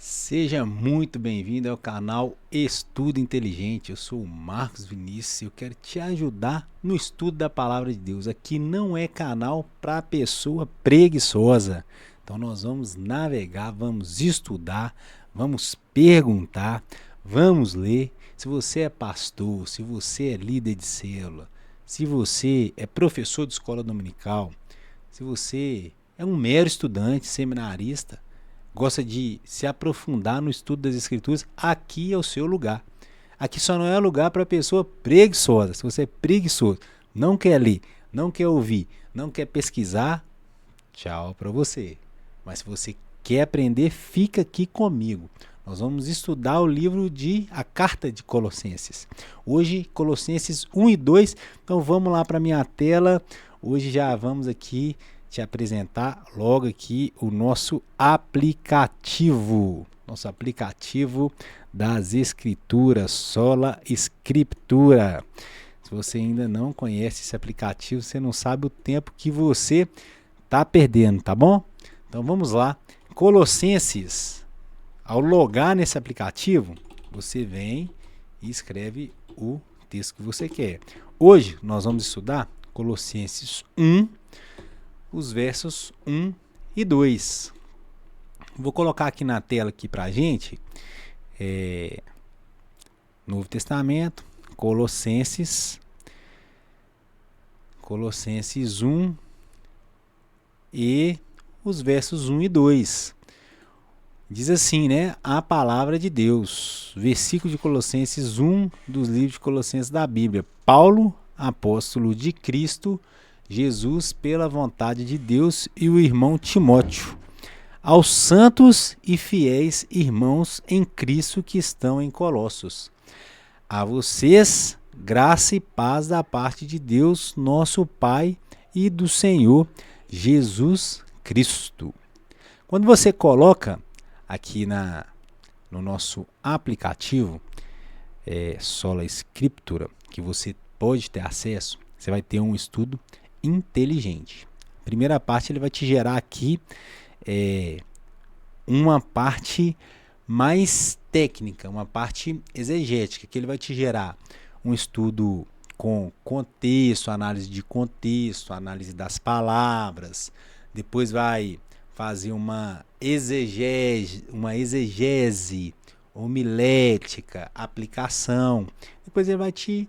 Seja muito bem-vindo ao canal Estudo Inteligente. Eu sou o Marcos Vinícius e eu quero te ajudar no estudo da Palavra de Deus. Aqui não é canal para pessoa preguiçosa. Então nós vamos navegar, vamos estudar, vamos perguntar, vamos ler. Se você é pastor, se você é líder de célula, se você é professor de escola dominical, se você é um mero estudante, seminarista, gosta de se aprofundar no estudo das escrituras, aqui é o seu lugar. Aqui só não é lugar para pessoa preguiçosa. Se você é preguiçoso, não quer ler, não quer ouvir, não quer pesquisar, tchau para você. Mas se você quer aprender, fica aqui comigo. Nós vamos estudar o livro a carta de Colossenses. Hoje, Colossenses 1 e 2. Então vamos lá para a minha tela. Hoje já vamos aqui te apresentar logo aqui o nosso aplicativo. Nosso aplicativo das escrituras, Sola Escritura. Se você ainda não conhece esse aplicativo, você não sabe o tempo que você está perdendo, tá bom? Então vamos lá. Colossenses. Ao logar nesse aplicativo, você vem e escreve o texto que você quer. Hoje nós vamos estudar Colossenses 1, os versos 1 e 2. Vou colocar aqui na tela aqui pra gente, Novo Testamento, Colossenses 1 e os versos 1 e 2. Diz assim, né? A palavra de Deus. Versículo de Colossenses 1 dos livros de Colossenses da Bíblia. Paulo, apóstolo de Cristo Jesus, pela vontade de Deus, e o irmão Timóteo, aos santos e fiéis irmãos em Cristo que estão em Colossos. A vocês, graça e paz da parte de Deus, nosso Pai, e do Senhor Jesus Cristo. Quando você coloca aqui no nosso aplicativo, Sola Escritura, que você pode ter acesso, você vai ter um estudo inteligente. Primeira parte, ele vai te gerar aqui uma parte mais técnica, uma parte exegética, que ele vai te gerar um estudo com contexto, análise de contexto, análise das palavras, depois vai fazer uma exegese homilética, aplicação, depois ele vai te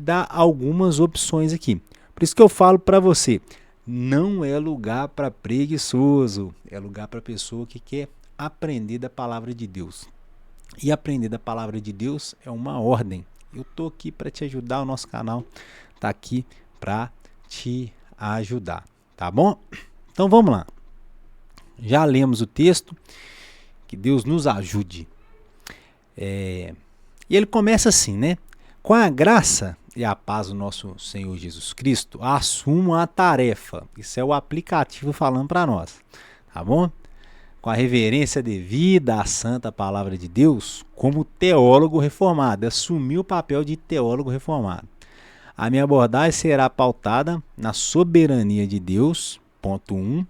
dar algumas opções aqui. Por isso que eu falo para você, não é lugar para preguiçoso, é lugar para pessoa que quer aprender da palavra de Deus. E aprender da palavra de Deus é uma ordem. Eu estou aqui para te ajudar, o nosso canal está aqui para te ajudar, tá bom? Então vamos lá. Já lemos o texto, que Deus nos ajude. E ele começa assim, né? Com a graça e a paz do nosso Senhor Jesus Cristo, assuma a tarefa. Isso é o aplicativo falando para nós, tá bom? Com a reverência devida à santa palavra de Deus, como teólogo reformado, assumir o papel de teólogo reformado. A minha abordagem será pautada na soberania de Deus, ponto 1,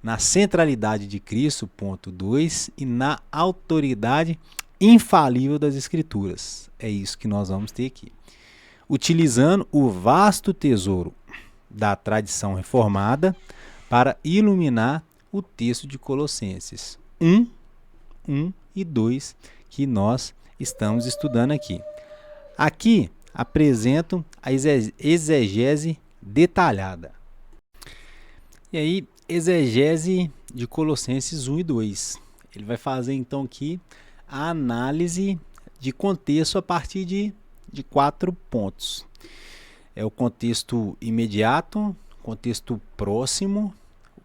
na centralidade de Cristo, ponto 2, e na autoridade infalível das Escrituras. É isso que nós vamos ter aqui. Utilizando o vasto tesouro da tradição reformada para iluminar o texto de Colossenses 1 e 2, que nós estamos estudando aqui. Aqui apresento a exegese detalhada. E aí, exegese de Colossenses 1 e 2. Ele vai fazer então aqui a análise de contexto a partir de 4 pontos. É o contexto imediato, contexto próximo,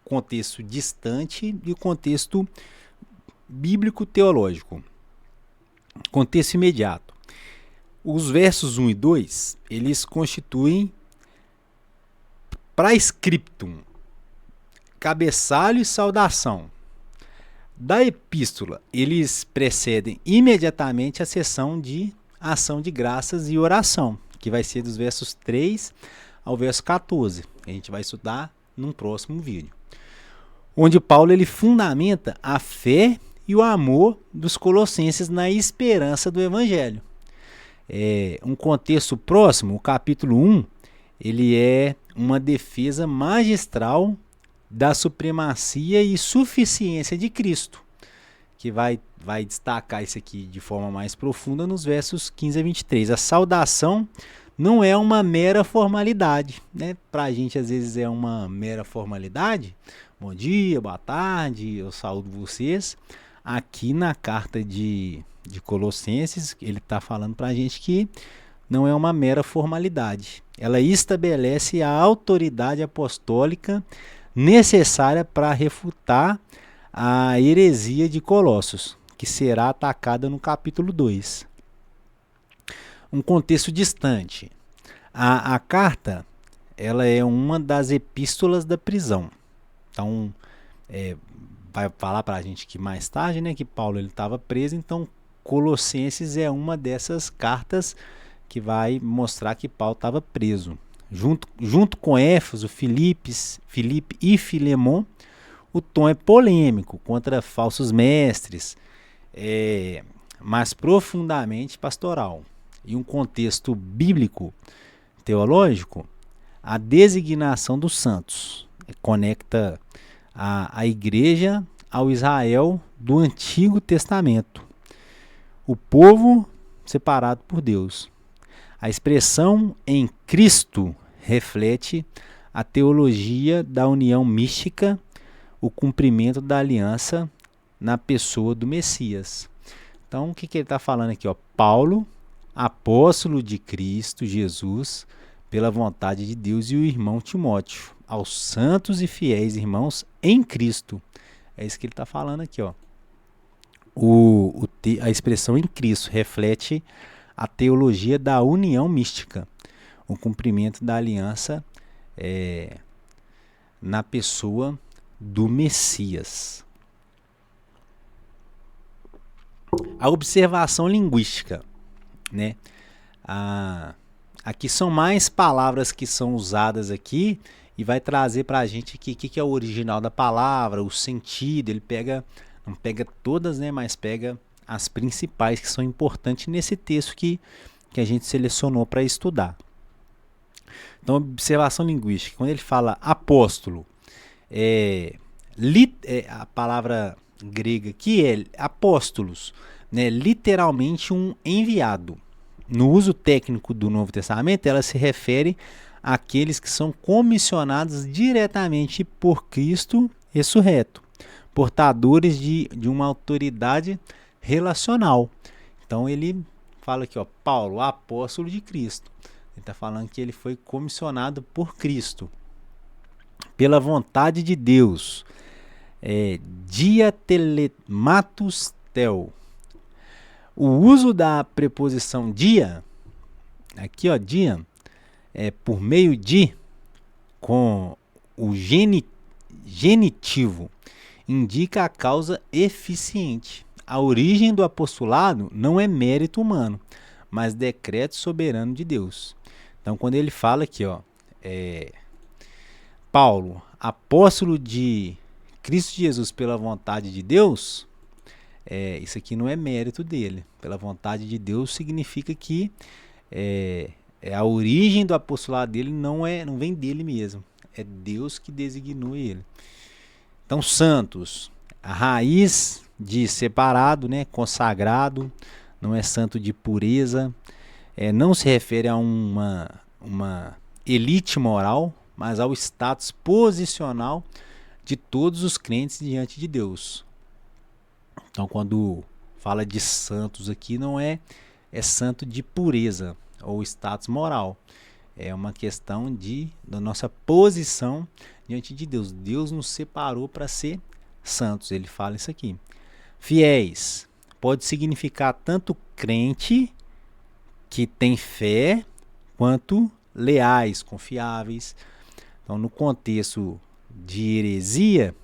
contexto distante e o contexto bíblico-teológico. Contexto imediato. Os versos 1 e 2, eles constituem praescriptum, cabeçalho e saudação. Da epístola, eles precedem imediatamente a sessão de ação de graças e oração, que vai ser dos versos 3 ao verso 14. A gente vai estudar num próximo vídeo. Onde Paulo ele fundamenta a fé e o amor dos colossenses na esperança do evangelho. Um contexto próximo, o capítulo 1, ele é uma defesa magistral da supremacia e suficiência de Cristo, que vai destacar isso aqui de forma mais profunda nos versos 15 a 23. A saudação não é uma mera formalidade, né? Para a gente às vezes é uma mera formalidade. Bom dia, boa tarde, eu saúdo vocês. Aqui na carta de Colossenses, ele está falando para a gente que não é uma mera formalidade. Ela estabelece a autoridade apostólica necessária para refutar a heresia de Colossos, que será atacada no capítulo 2. Um contexto distante. A carta, ela é uma das epístolas da prisão. Então, vai falar para a gente que mais tarde, né, que Paulo estava preso, então Colossenses é uma dessas cartas que vai mostrar que Paulo estava preso. Junto com Éfeso, Filipe e Filemon, o tom é polêmico contra falsos mestres, mas profundamente pastoral. Em um contexto bíblico, teológico, a designação dos santos conecta a igreja ao Israel do Antigo Testamento, o povo separado por Deus. A expressão em Cristo reflete a teologia da união mística, o cumprimento da aliança na pessoa do Messias. Então, o que ele está falando aqui? Paulo, apóstolo de Cristo Jesus, pela vontade de Deus, e o irmão Timóteo, aos santos e fiéis irmãos em Cristo. É isso que ele está falando aqui. A expressão em Cristo reflete a teologia da união mística, o cumprimento da aliança na pessoa do Messias. A observação linguística, né? Aqui são mais palavras que são usadas aqui e vai trazer para a gente aqui o que é o original da palavra, o sentido. Ele não pega todas, né? Mas pega as principais que são importantes nesse texto que a gente selecionou para estudar. Então, observação linguística. Quando ele fala apóstolo, a palavra grega que é apóstolos, né? Literalmente um enviado. No uso técnico do Novo Testamento, ela se refere àqueles que são comissionados diretamente por Cristo ressurreto, portadores de uma autoridade relacional. Então ele fala aqui, Paulo, apóstolo de Cristo. Ele está falando que ele foi comissionado por Cristo, pela vontade de Deus. Diatelematus tel. O uso da preposição dia, aqui dia, por meio de, com o genitivo, indica a causa eficiente. A origem do apostolado não é mérito humano, mas decreto soberano de Deus. Então, quando ele fala aqui, Paulo, apóstolo de Cristo Jesus pela vontade de Deus, isso aqui não é mérito dele. Pela vontade de Deus significa que a origem do apostolado dele não vem dele mesmo. É Deus que designou ele. Então, santos, a raiz de separado, né, consagrado, não é santo de pureza, não se refere a uma elite moral, mas ao status posicional de todos os crentes diante de Deus. Então, quando fala de santos aqui, não é santo de pureza ou status moral. É uma questão da nossa posição diante de Deus. Deus nos separou para ser santos. Ele fala isso aqui. Fiéis pode significar tanto crente que tem fé, quanto leais, confiáveis. Então, no contexto de heresia,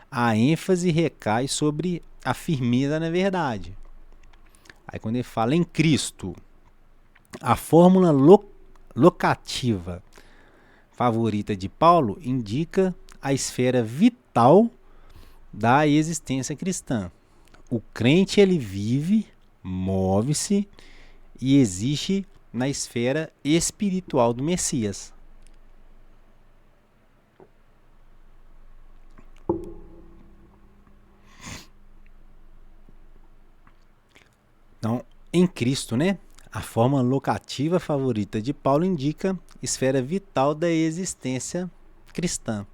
a ênfase recai sobre a firmeza na verdade. Aí, quando ele fala em Cristo, a fórmula locativa favorita de Paulo indica a esfera vital da existência cristã. o crente ele vive, move-se e existe na esfera espiritual do Messias. Então, em Cristo, né? A forma locativa favorita de Paulo indica esfera vital da existência cristã.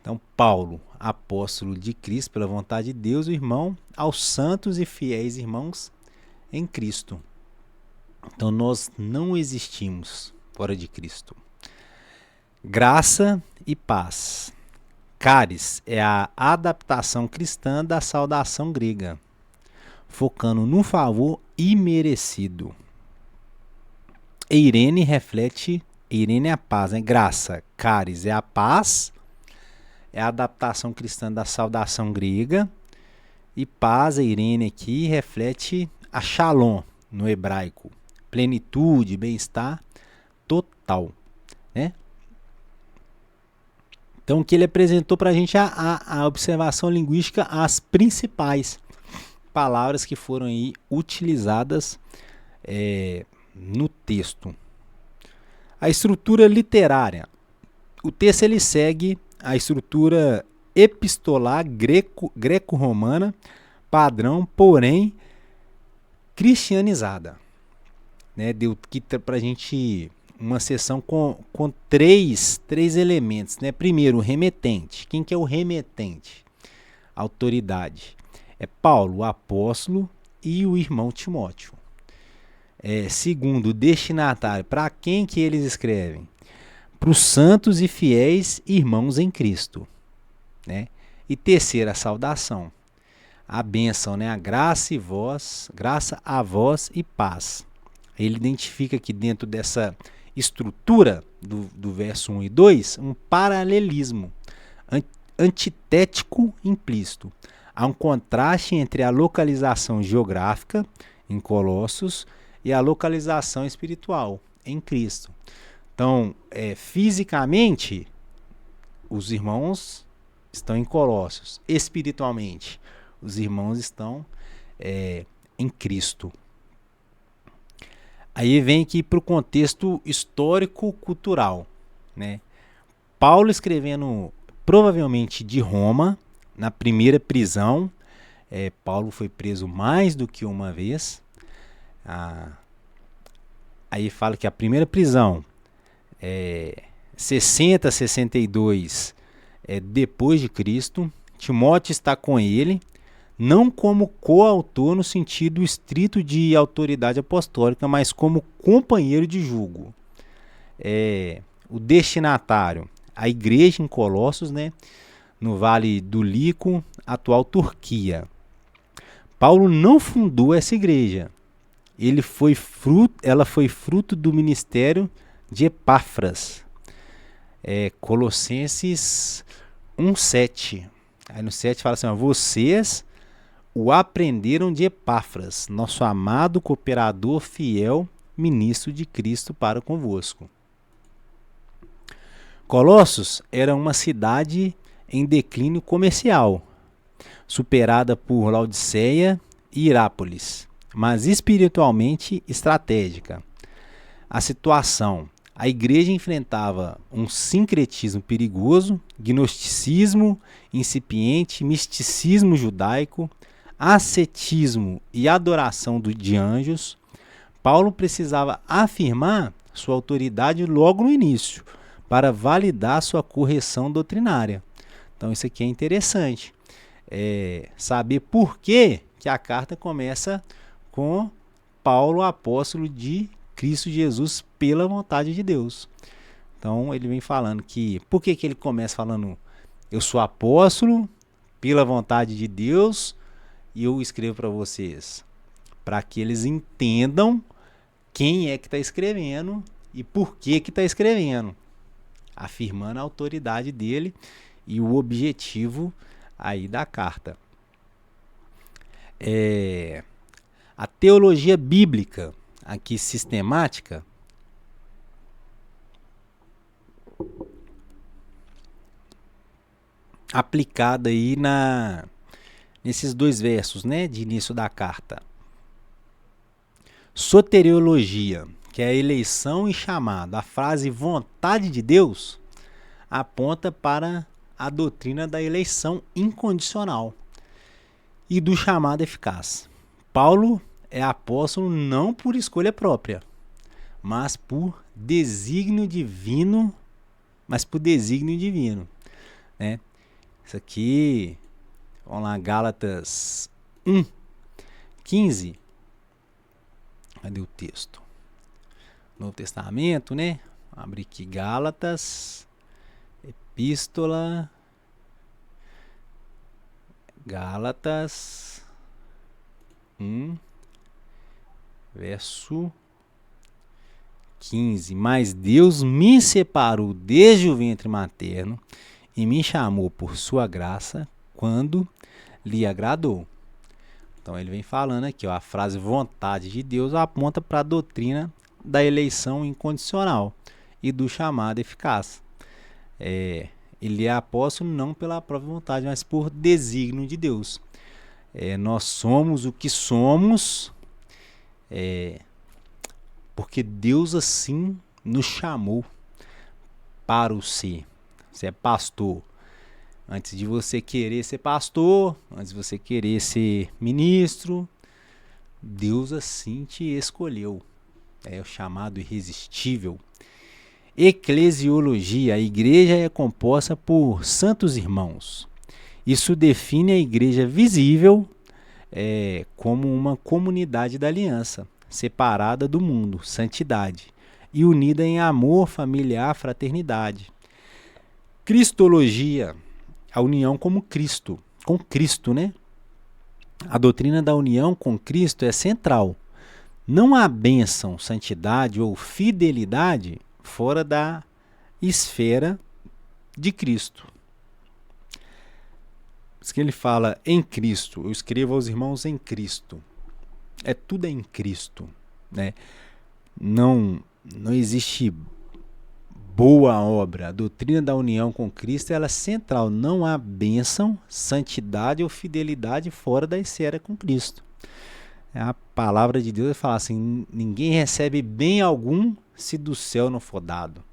Então, Paulo, apóstolo de Cristo pela vontade de Deus, o irmão aos santos e fiéis irmãos em Cristo. Então, nós não existimos fora de Cristo. Graça e paz. Caris é a adaptação cristã da saudação grega, focando no favor imerecido. Eirene reflete, Eirene é a paz, né? Graça, caris é a paz, é a adaptação cristã da saudação grega, e paz, Eirene aqui, reflete a shalom no hebraico, plenitude, bem-estar total, né? Então, que ele apresentou para a gente a observação linguística, as principais palavras que foram aí utilizadas no texto. A estrutura literária. O texto ele segue a estrutura epistolar greco-romana, padrão, porém cristianizada. Né? Deu para a gente uma seção com três elementos. Né? Primeiro, o remetente. Quem que é o remetente? Autoridade. É Paulo, o apóstolo, e o irmão Timóteo. Segundo, o destinatário. Para quem que eles escrevem? Para os santos e fiéis irmãos em Cristo. Né? E terceiro, a saudação. A bênção, né? A graça a vós e paz. Ele identifica aqui dentro dessa estrutura do verso 1 e 2 um paralelismo antitético implícito. Há um contraste entre a localização geográfica em Colossos e a localização espiritual em Cristo. Então, fisicamente, os irmãos estão em Colossos. Espiritualmente, os irmãos estão em Cristo. Aí vem aqui para o contexto histórico-cultural. Né? Paulo escrevendo provavelmente de Roma, na primeira prisão. Paulo foi preso mais do que uma vez. Aí fala que a primeira prisão, 60, 62 depois de Cristo. Timóteo está com ele, não como coautor no sentido estrito de autoridade apostólica, mas como companheiro de jugo. O destinatário, a igreja em Colossos, né, no Vale do Lico, atual Turquia. Paulo não fundou essa igreja. Ela foi fruto do ministério de Epáfras. Colossenses 1:7. Aí no 7 fala assim: vocês o aprenderam de Epáfras, nosso amado cooperador fiel, ministro de Cristo para convosco. Colossos era uma cidade em declínio comercial, superada por Laodiceia e Hirápolis, mas espiritualmente estratégica. A situação: a igreja enfrentava um sincretismo perigoso, gnosticismo incipiente, misticismo judaico, ascetismo e adoração de anjos. Paulo precisava afirmar sua autoridade logo no início, para validar sua correção doutrinária. Então isso aqui é interessante. Saber por que a carta começa com Paulo, apóstolo de Cristo Jesus, pela vontade de Deus. Então ele vem falando que... Por que ele começa falando: eu sou apóstolo pela vontade de Deus e eu escrevo para vocês? Para que eles entendam quem é que está escrevendo e por que está escrevendo, afirmando a autoridade dele e o objetivo aí da carta. A teologia bíblica, aqui sistemática, aplicada aí nesses 2 versos, né, de início da carta. Soteriologia, que é a eleição e chamado. A frase vontade de Deus aponta para a doutrina da eleição incondicional e do chamado eficaz. Paulo é apóstolo não por escolha própria, mas por desígnio divino, né? Isso aqui, vamos lá, Gálatas 1:15. Cadê o texto? Novo Testamento, né? Abre aqui Gálatas, Epístola, Gálatas 1, verso 15. Mas Deus me separou desde o ventre materno e me chamou por sua graça quando lhe agradou. Então ele vem falando aqui, ó, a frase vontade de Deus aponta para a doutrina da eleição incondicional e do chamado eficaz. Ele é apóstolo não pela própria vontade, mas por desígnio de Deus. Nós somos o que somos porque Deus assim nos chamou para o ser. Você é pastor. Antes de você querer ser pastor, antes de você querer ser ministro, Deus assim te escolheu. É o chamado irresistível. Eclesiologia. A igreja é composta por santos irmãos. Isso define a igreja visível como uma comunidade da aliança, separada do mundo, santidade, e unida em amor, familiar, fraternidade. Cristologia. A união com Cristo, né? A doutrina da união com Cristo é central. Não há bênção, santidade ou fidelidade fora da esfera de Cristo. Isso que ele fala em Cristo. Eu escrevo aos irmãos em Cristo. Tudo é em Cristo, né? Não existe boa obra. A doutrina da união com Cristo ela é central. Não há bênção, santidade ou fidelidade fora da esfera com Cristo. A palavra de Deus fala assim: ninguém recebe bem algum se do céu não for dado.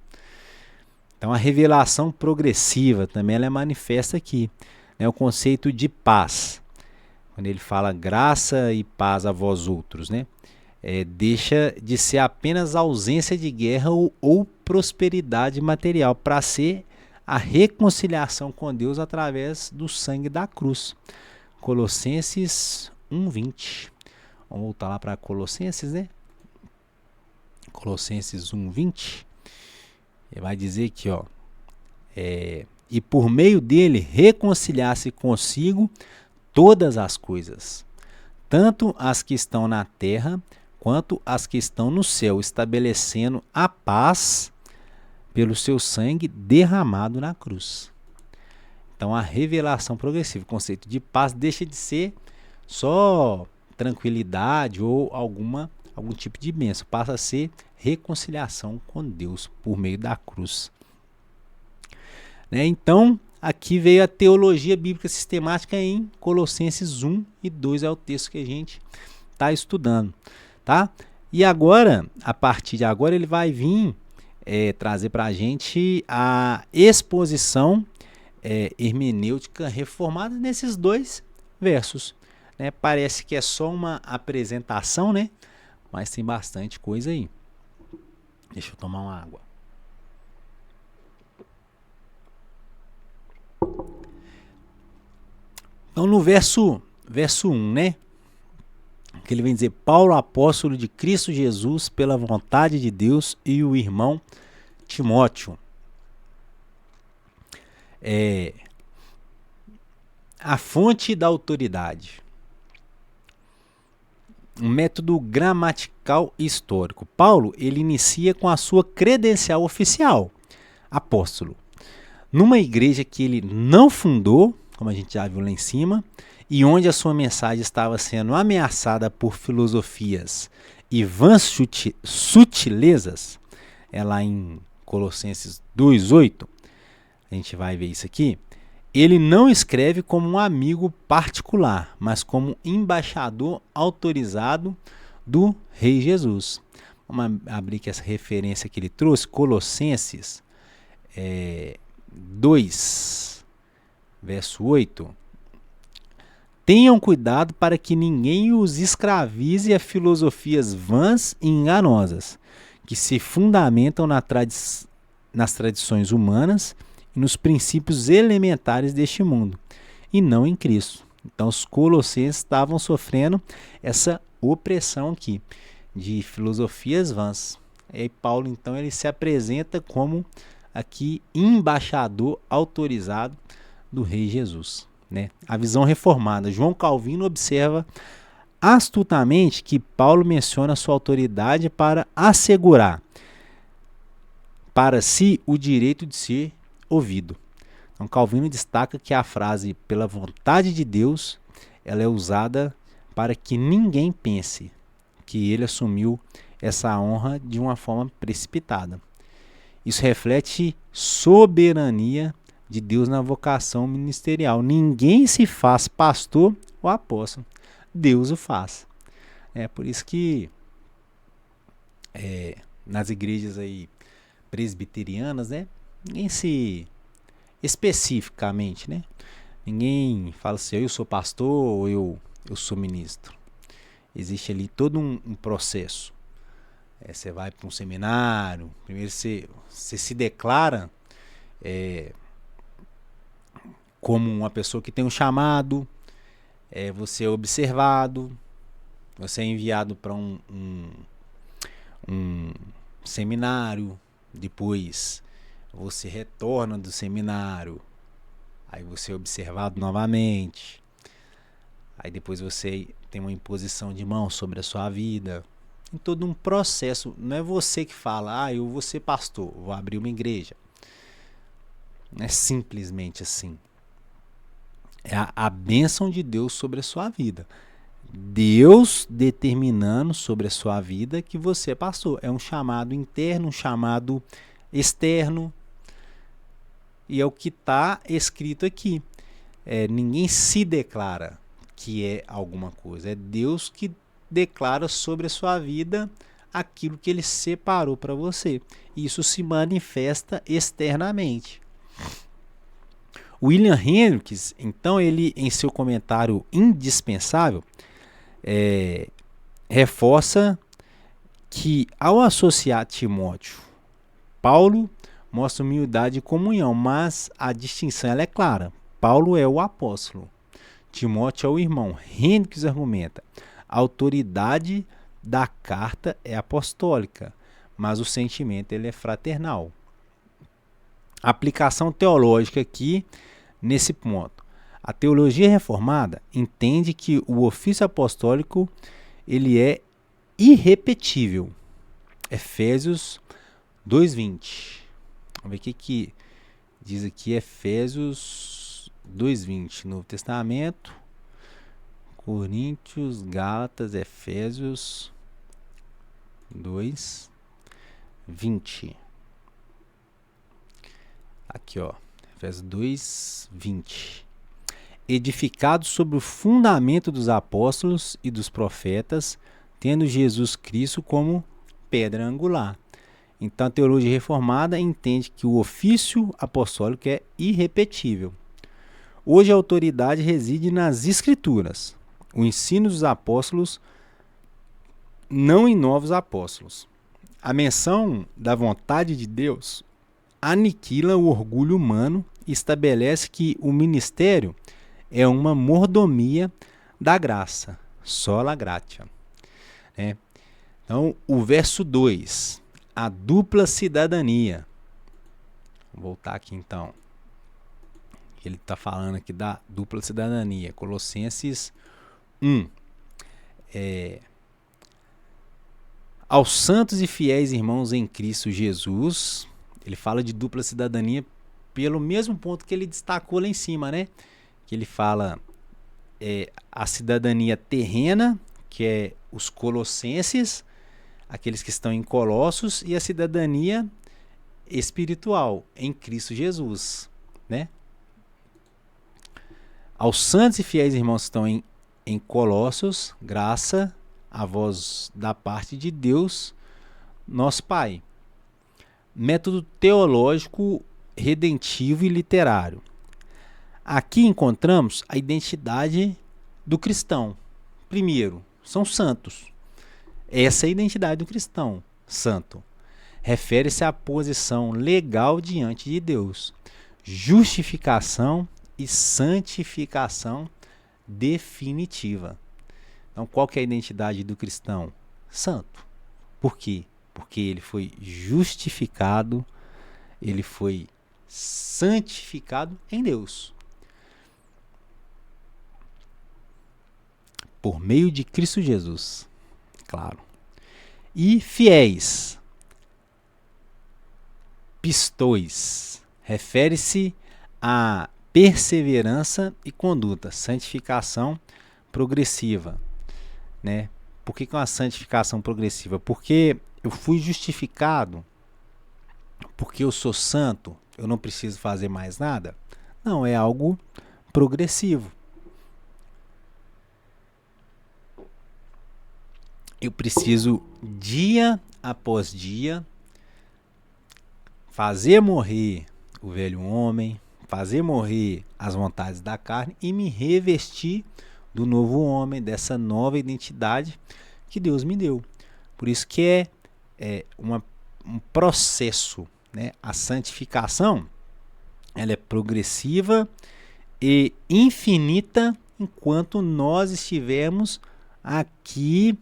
Então a revelação progressiva também ela é manifesta aqui. O conceito de paz. Quando ele fala graça e paz a vós outros, né? Deixa de ser apenas ausência de guerra ou prosperidade material, para ser a reconciliação com Deus através do sangue da cruz. Colossenses 1:20. Vamos voltar lá para Colossenses, né? Colossenses 1:20. Ele vai dizer aqui, ó, e por meio dele reconciliar-se consigo todas as coisas, tanto as que estão na terra quanto as que estão no céu, estabelecendo a paz pelo seu sangue derramado na cruz. Então a revelação progressiva, o conceito de paz deixa de ser só tranquilidade ou algum tipo de bênção, passa a ser reconciliação com Deus por meio da cruz. Então aqui veio a teologia bíblica sistemática em Colossenses 1 e 2, é o texto que a gente está estudando. Tá? E agora, a partir de agora, ele vai vir trazer para a gente a exposição hermenêutica reformada nesses 2 versos. Né? Parece que é só uma apresentação, né? Mas tem bastante coisa aí. Deixa eu tomar uma água. Então, no verso 1, né? Que ele vem dizer: Paulo, apóstolo de Cristo Jesus, pela vontade de Deus, e o irmão Timóteo. A fonte da autoridade. Um método gramatical e histórico. Paulo, ele inicia com a sua credencial oficial, apóstolo, numa igreja que ele não fundou, como a gente já viu lá em cima, e onde a sua mensagem estava sendo ameaçada por filosofias e vãs sutilezas. Lá em Colossenses 2:8, a gente vai ver isso aqui. ele não escreve como um amigo particular, mas como embaixador autorizado do Rei Jesus. Vamos abrir aqui essa referência que ele trouxe, Colossenses 2, verso 8. Tenham cuidado para que ninguém os escravize a filosofias vãs e enganosas, que se fundamentam nas tradições humanas e nos princípios elementares deste mundo, e não em Cristo. Então os colossenses estavam sofrendo essa opressão aqui, de filosofias vãs. E aí Paulo, então, ele se apresenta como aqui embaixador autorizado do Rei Jesus. Né? A visão reformada. João Calvino observa astutamente que Paulo menciona sua autoridade para assegurar para si o direito de ser ouvido. Então Calvino destaca que a frase pela vontade de Deus, ela é usada para que ninguém pense que ele assumiu essa honra de uma forma precipitada. Isso reflete soberania de Deus na vocação ministerial. Ninguém se faz pastor ou apóstolo. Deus o faz. É por isso que nas igrejas aí presbiterianas, né, ninguém se especificamente, né, ninguém fala assim, eu sou pastor ou eu sou ministro. Existe ali todo um processo. Você vai para um seminário, primeiro você se declara como uma pessoa que tem um chamado, você é observado, você é enviado para um seminário, depois você retorna do seminário, aí você é observado novamente, aí depois você tem uma imposição de mão sobre a sua vida. Em todo um processo, não é você que fala, eu vou ser pastor, vou abrir uma igreja. Não é simplesmente assim. É a bênção de Deus sobre a sua vida. Deus determinando sobre a sua vida que você é pastor. É um chamado interno, um chamado externo. E é o que está escrito aqui. Ninguém se declara que é alguma coisa. É Deus que declara sobre a sua vida aquilo que ele separou para você. Isso se manifesta externamente. William Hendricks, então, ele em seu comentário indispensável, reforça que ao associar Timóteo, Paulo mostra humildade e comunhão, mas a distinção ela é clara. Paulo é o apóstolo, Timóteo é o irmão. Hendricks argumenta, a autoridade da carta é apostólica, mas o sentimento ele é fraternal. A aplicação teológica aqui nesse ponto. A teologia reformada entende que o ofício apostólico ele é irrepetível. Efésios 2:20. Vamos ver o que diz aqui Efésios 2:20. Novo Testamento, Coríntios, Gálatas, Efésios 2:20. Aqui, Efésios 2:20. Edificados sobre o fundamento dos apóstolos e dos profetas, tendo Jesus Cristo como pedra angular. Então a teologia reformada entende que o ofício apostólico é irrepetível. Hoje a autoridade reside nas escrituras, o ensino dos apóstolos, não em novos apóstolos. A menção da vontade de Deus aniquila o orgulho humano e estabelece que o ministério é uma mordomia da graça, sola gratia. Então, o verso 2, a dupla cidadania. Vou voltar aqui então. Ele está falando aqui da dupla cidadania, Colossenses 1. Aos santos e fiéis irmãos em Cristo Jesus, ele fala de dupla cidadania pelo mesmo ponto que ele destacou lá em cima, né? Que ele fala a cidadania terrena, que é os colossenses, aqueles que estão em Colossos, e a cidadania espiritual em Cristo Jesus, né? Aos santos e fiéis irmãos que estão em Colossos, graça a vós da parte de Deus, nosso Pai. Método teológico, redentivo e literário. Aqui encontramos a identidade do cristão. Primeiro, são santos. Essa é a identidade do cristão, santo. Refere-se à posição legal diante de Deus. Justificação e santificação definitiva. Então, qual que é a identidade do cristão? Santo. Por quê? Porque ele foi justificado, ele foi santificado em Deus. Por meio de Cristo Jesus, claro. E fiéis, pistois, refere-se à perseverança e conduta, santificação progressiva, né? Por que é uma santificação progressiva? Porque eu fui justificado, porque eu sou santo, eu não preciso fazer mais nada? Não, é algo progressivo. Eu preciso, dia após dia, fazer morrer o velho homem, fazer morrer as vontades da carne e me revestir do novo homem, dessa nova identidade que Deus me deu. Por isso que é um processo, né? A santificação, ela é progressiva e infinita enquanto nós estivermos aqui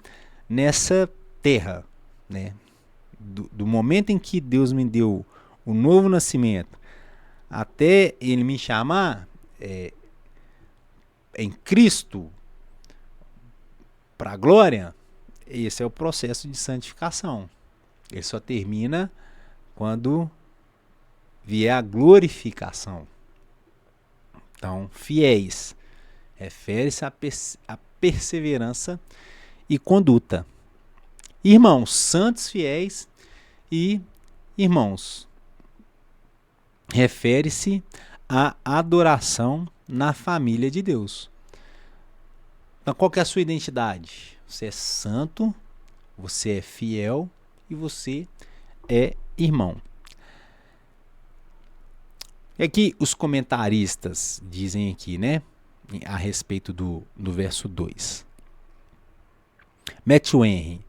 nessa terra, né? Do momento em que Deus me deu o novo nascimento até Ele me chamar em Cristo para a glória, esse é o processo de santificação. Ele só termina quando vier a glorificação. Então, fiéis refere-se à perseverança e conduta. Irmãos, santos fiéis e irmãos, refere-se à adoração na família de Deus. Então, qual que é a sua identidade? Você é santo, você é fiel e você é irmão. E aqui os comentaristas dizem aqui, né, a respeito do verso 2. Matthew Henry,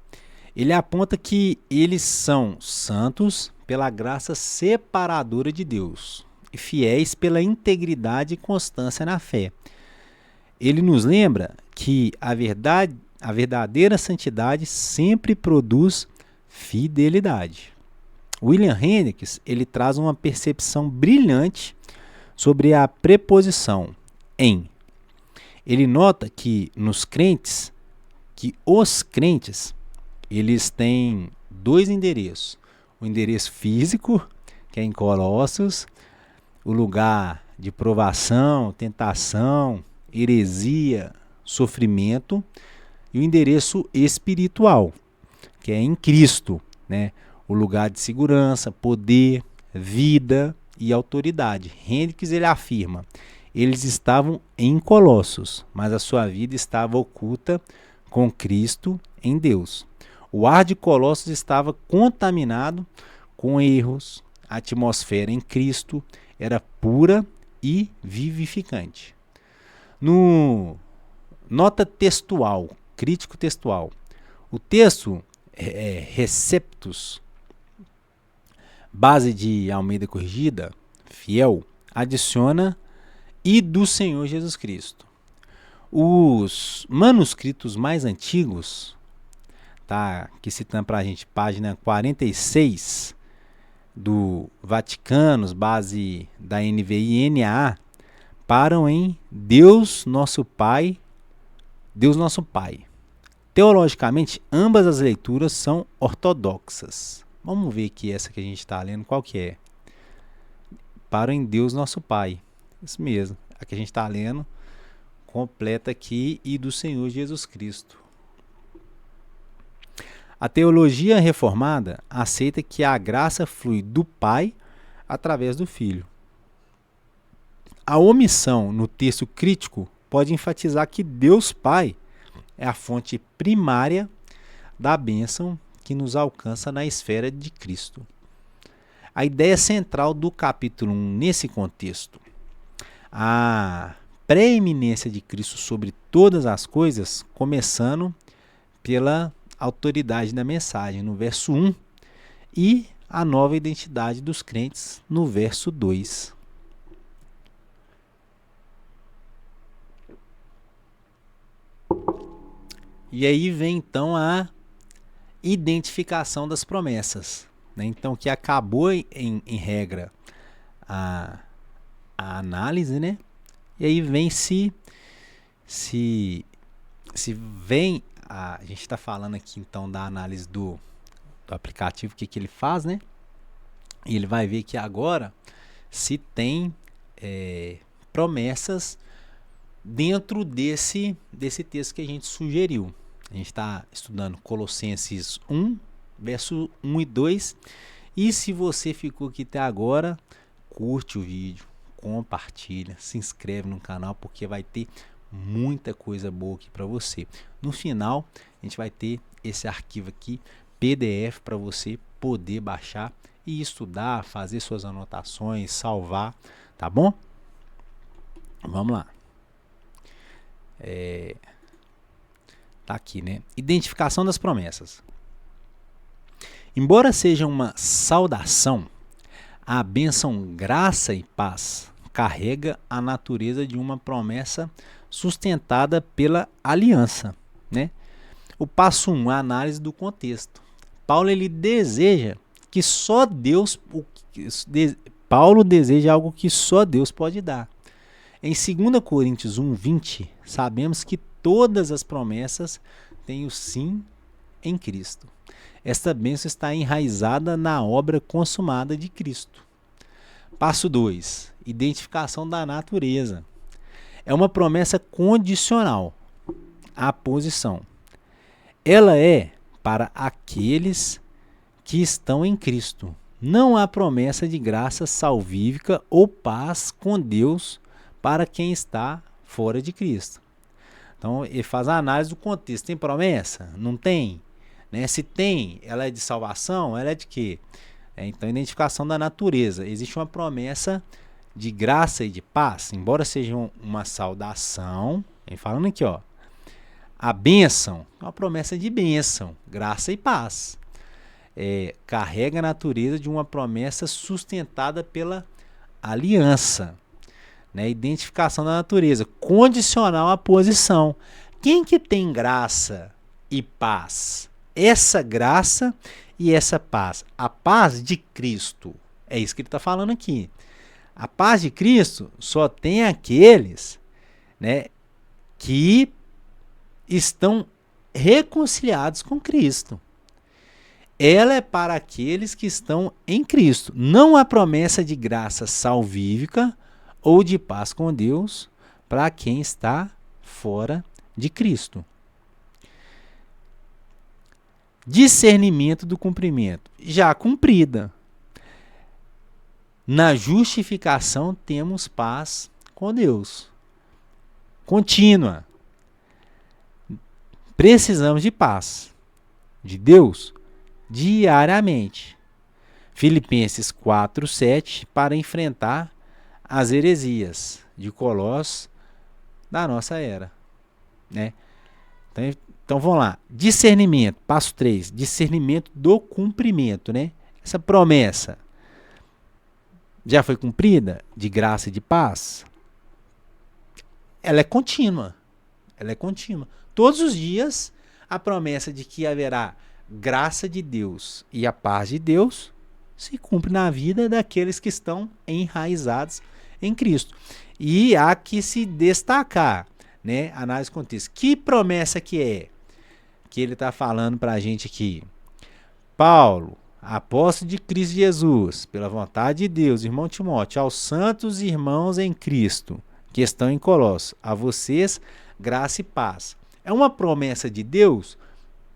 ele aponta que eles são santos pela graça separadora de Deus e fiéis pela integridade e constância na fé. Ele nos lembra que a verdadeira santidade sempre produz fidelidade. William Hendricks, ele traz uma percepção brilhante sobre a preposição em. Ele nota que os crentes, eles têm dois endereços. O endereço físico, que é em Colossos, o lugar de provação, tentação, heresia, sofrimento, e o endereço espiritual, que é em Cristo, né? O lugar de segurança, poder, vida e autoridade. Hendricks, ele afirma, eles estavam em Colossos, mas a sua vida estava oculta com Cristo em Deus. O ar de Colossos estava contaminado com erros, a atmosfera em Cristo era pura e vivificante. No nota textual, crítico textual, o texto Receptus, base de Almeida Corrigida, fiel, adiciona e do Senhor Jesus Cristo. Os manuscritos mais antigos, tá, que citando para a gente, página 46 do Vaticanos, base da NVI e NAA, param em Deus Nosso Pai, Deus Nosso Pai. Teologicamente, ambas as leituras são ortodoxas. Vamos ver aqui essa que a gente está lendo, qual que é? Param em Deus Nosso Pai. Isso mesmo, a que a gente está lendo, completa aqui, e do Senhor Jesus Cristo. A teologia reformada aceita que a graça flui do Pai através do Filho. A omissão no texto crítico pode enfatizar que Deus Pai é a fonte primária da bênção que nos alcança na esfera de Cristo. A ideia central do capítulo 1 nesse contexto, a preeminência de Cristo sobre todas as coisas, começando pela autoridade da mensagem, no verso 1, e a nova identidade dos crentes, no verso 2. E aí vem então a identificação das promessas, né? Então, que acabou em regra a análise, né? E aí vem se vem a gente está falando aqui então da análise do aplicativo, o que ele faz, né? E ele vai ver que agora se tem promessas dentro desse texto que a gente sugeriu. A gente está estudando Colossenses 1, verso 1 e 2. E se você ficou aqui até agora, curte o vídeo, compartilha, se inscreve no canal, porque vai ter muita coisa boa aqui para você. No final, a gente vai ter esse arquivo aqui, PDF, para você poder baixar e estudar, fazer suas anotações, salvar, tá bom? Vamos lá. Tá aqui, né? Identificação das promessas. Embora seja uma saudação, a bênção graça e paz carrega a natureza de uma promessa sustentada pela aliança, né? O passo 1, a análise do contexto. Paulo ele deseja que só Deus, Paulo deseja algo que só Deus pode dar. Em 2 Coríntios 1:20, sabemos que todas as promessas têm o sim em Cristo. Esta bênção está enraizada na obra consumada de Cristo. Passo 2, identificação da natureza. É uma promessa condicional à posição. Ela é para aqueles que estão em Cristo. Não há promessa de graça salvífica ou paz com Deus para quem está fora de Cristo. Então, ele faz a análise do contexto. Tem promessa? Não tem? Né? Se tem, ela é de salvação? Ela é de quê? Então, identificação da natureza. Existe uma promessa de graça e de paz, embora seja uma saudação. Falando aqui, ó, a bênção é uma promessa de bênção, graça e paz. Carrega a natureza de uma promessa sustentada pela aliança. Né? Identificação da natureza, condicional à posição. Quem que tem graça e paz? Essa graça e essa paz. A paz de Cristo. É isso que ele está falando aqui. A paz de Cristo só tem aqueles, né, que estão reconciliados com Cristo. Ela é para aqueles que estão em Cristo. Não há promessa de graça salvífica ou de paz com Deus para quem está fora de Cristo. Discernimento do cumprimento. Já cumprida. Na justificação temos paz com Deus. Contínua. Precisamos de paz de Deus diariamente. Filipenses 4:7 para enfrentar as heresias de Colossos da nossa era, né? Então vamos lá. Discernimento, passo 3, discernimento do cumprimento, né? Essa promessa já foi cumprida de graça e de paz? Ela é contínua. Ela é contínua. Todos os dias a promessa de que haverá graça de Deus e a paz de Deus se cumpre na vida daqueles que estão enraizados em Cristo. E há que se destacar, né? Análise de contexto. Que promessa que é? Que ele está falando para a gente aqui. Paulo, apóstolo de Cristo Jesus, pela vontade de Deus, irmão Timóteo, aos santos irmãos em Cristo, que estão em Colossos, a vocês, graça e paz. É uma promessa de Deus?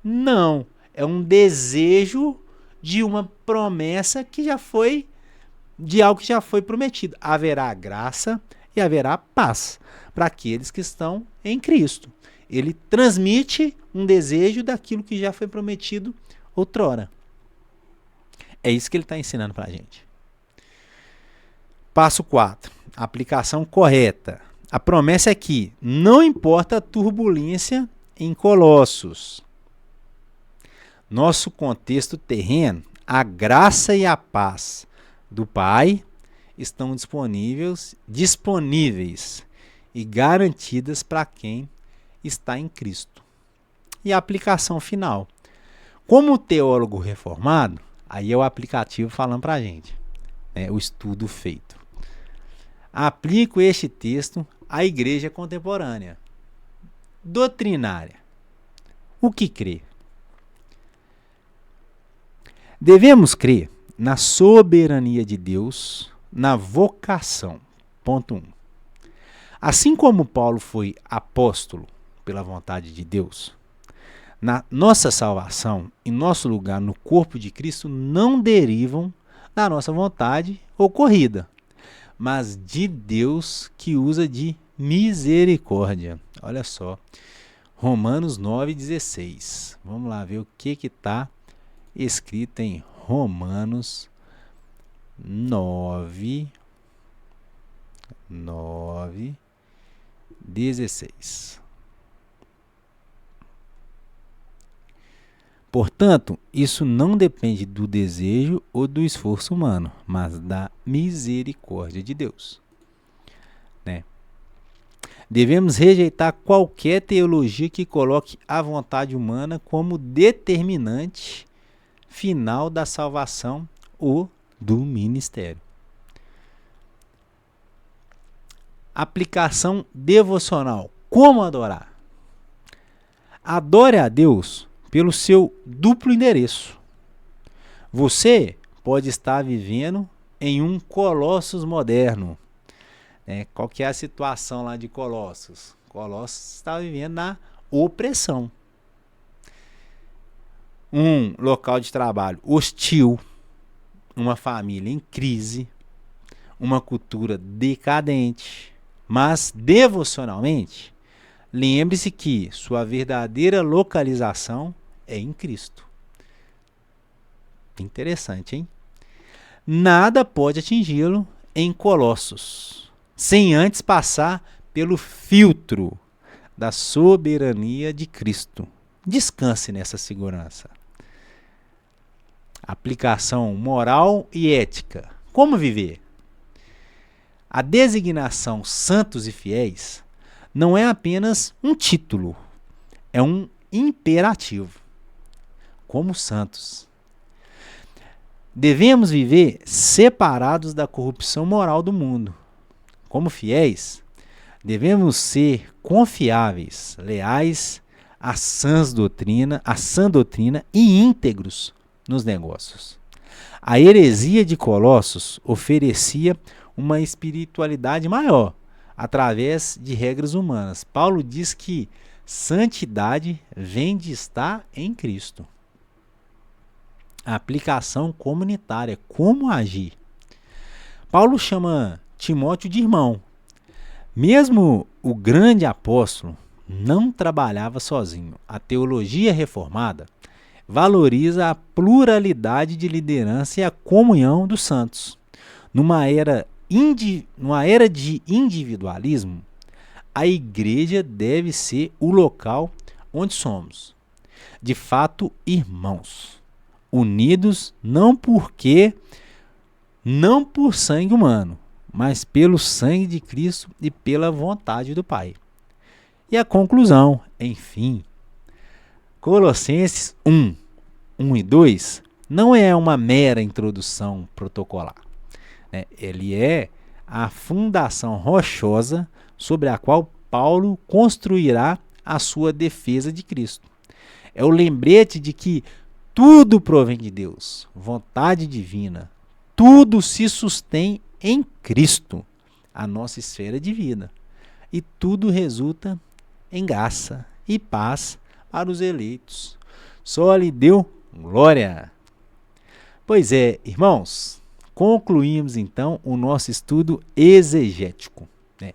Não. É um desejo de uma promessa que já foi, de algo que já foi prometido. Haverá graça e haverá paz para aqueles que estão em Cristo. Ele transmite um desejo daquilo que já foi prometido outrora. É isso que ele está ensinando para a gente. Passo 4. Aplicação correta. A promessa é que não importa a turbulência em Colossos. Nosso contexto terreno, a graça e a paz do Pai estão disponíveis e garantidas para quem está em Cristo. E a aplicação final. Como teólogo reformado, aí é o aplicativo falando para a gente, né, o estudo feito. Aplico este texto à igreja contemporânea. Doutrinária. O que crê? Devemos crer na soberania de Deus, na vocação. Ponto 1. Assim como Paulo foi apóstolo pela vontade de Deus, na nossa salvação e nosso lugar no corpo de Cristo não derivam da nossa vontade ocorrida, mas de Deus que usa de misericórdia. Olha só, Romanos 9,16. Vamos lá ver o que está escrito em Romanos 9:16. Portanto, isso não depende do desejo ou do esforço humano, mas da misericórdia de Deus. Né? Devemos rejeitar qualquer teologia que coloque a vontade humana como determinante final da salvação ou do ministério. Aplicação devocional. Como adorar? Adore a Deus pelo seu duplo endereço. Você pode estar vivendo em um Colossos moderno. Qual que é a situação lá de Colossos? Colossos está vivendo na opressão. Um local de trabalho hostil, uma família em crise, uma cultura decadente. Mas, devocionalmente, lembre-se que sua verdadeira localização é em Cristo. Interessante, hein? Nada pode atingi-lo em Colossos, sem antes passar pelo filtro da soberania de Cristo. Descanse nessa segurança. Aplicação moral e ética. Como viver? A designação santos e fiéis não é apenas um título, é um imperativo. Como santos, devemos viver separados da corrupção moral do mundo. Como fiéis, devemos ser confiáveis, leais à sã doutrina e íntegros nos negócios. A heresia de Colossos oferecia uma espiritualidade maior, através de regras humanas. Paulo diz que santidade vem de estar em Cristo. A aplicação comunitária, como agir? Paulo chama Timóteo de irmão. Mesmo o grande apóstolo não trabalhava sozinho. A teologia reformada valoriza a pluralidade de liderança e a comunhão dos santos. Numa era de individualismo, a igreja deve ser o local onde somos, de fato, irmãos, unidos não por sangue humano, mas pelo sangue de Cristo e pela vontade do Pai. E a conclusão, enfim, Colossenses 1 e 2 não é uma mera introdução protocolar. Ele é a fundação rochosa sobre a qual Paulo construirá a sua defesa de Cristo. É o lembrete de que tudo provém de Deus, vontade divina, tudo se sustém em Cristo, a nossa esfera de vida, e tudo resulta em graça e paz para os eleitos. Só lhe deu glória. Pois é, irmãos, concluímos então o nosso estudo exegético. né?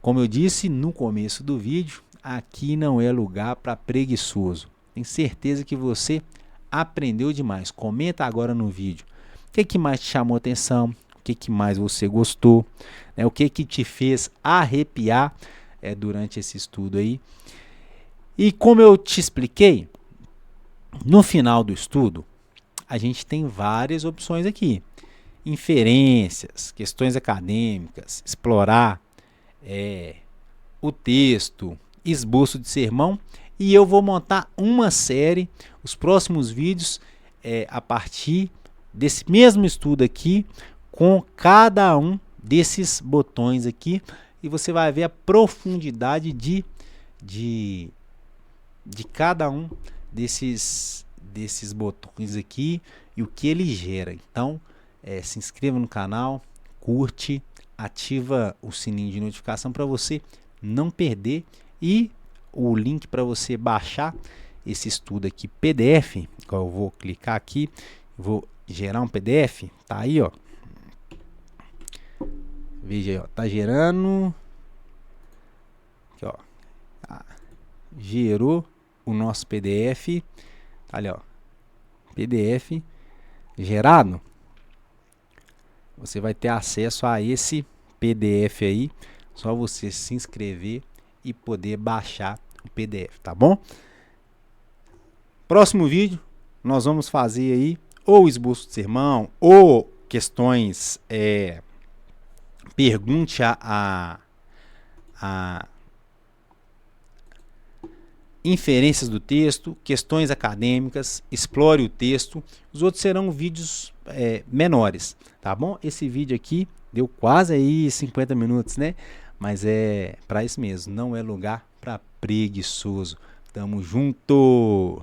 Como eu disse no começo do vídeo, aqui não é lugar para preguiçoso. Tenho certeza que você aprendeu demais. Comenta agora no vídeo. O que mais te chamou a atenção? O que mais você gostou? Né? O que te fez arrepiar durante esse estudo aí? E como eu te expliquei, no final do estudo, a gente tem várias opções aqui. Inferências, questões acadêmicas, explorar o texto, esboço de sermão, e eu vou montar uma série, os próximos vídeos, a partir desse mesmo estudo aqui, com cada um desses botões aqui, e você vai ver a profundidade de cada um desses botões aqui e o que ele gera. Então, se inscreva no canal, curte, ativa o sininho de notificação para você não perder, e o link para você baixar esse estudo aqui PDF, eu vou clicar aqui, vou gerar um PDF, tá aí, ó. Veja aí, ó, tá gerando aqui, ó. Gerou o nosso PDF, olha, ó, PDF gerado. Você vai ter acesso a esse PDF aí, só você se inscrever e poder baixar o PDF, tá bom? Próximo vídeo nós vamos fazer aí ou esboço de sermão ou questões, pergunte a inferências do texto, questões acadêmicas, explore o texto. Os outros serão vídeos menores, tá bom? Esse vídeo aqui deu quase aí 50 minutos, né? Mas é para isso mesmo, não é lugar para preguiçoso. Tamo junto!